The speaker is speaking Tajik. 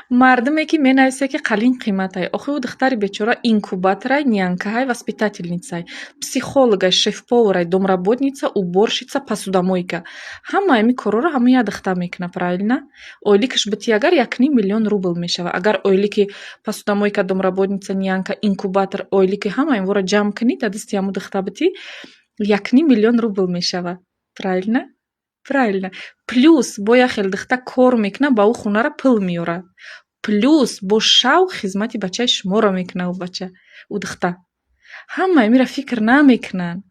мардуме ки менависе ки қалин қиматай. Охи ӯ духтари бечора инкубаторай, нянькаҳай, воспитательницай, психологай, шеф-поварай, домработница, уборщица, посудомойка. Ҳама ами короро ҳама як духтар мекунад, правильно? Ойликаш бити агар 1,5 миллион рубл мешава. Агар ойлики посудомойка, домработница, нянька, инкубатор, ойлики ҳама инвора ҷамъ кунӣ да дасти ҳамун духтар бити 1,5 миллион рубл мешава. Правильно? Правильно. Плюс бо як хел духтар кор мекунад, ба ӯ хонара пул меорад. Плюс бо шавқ хизмати бачаи шуморо мекунад ӯ бача, ӯ духтар. Ҳама амира фикр намекунанд.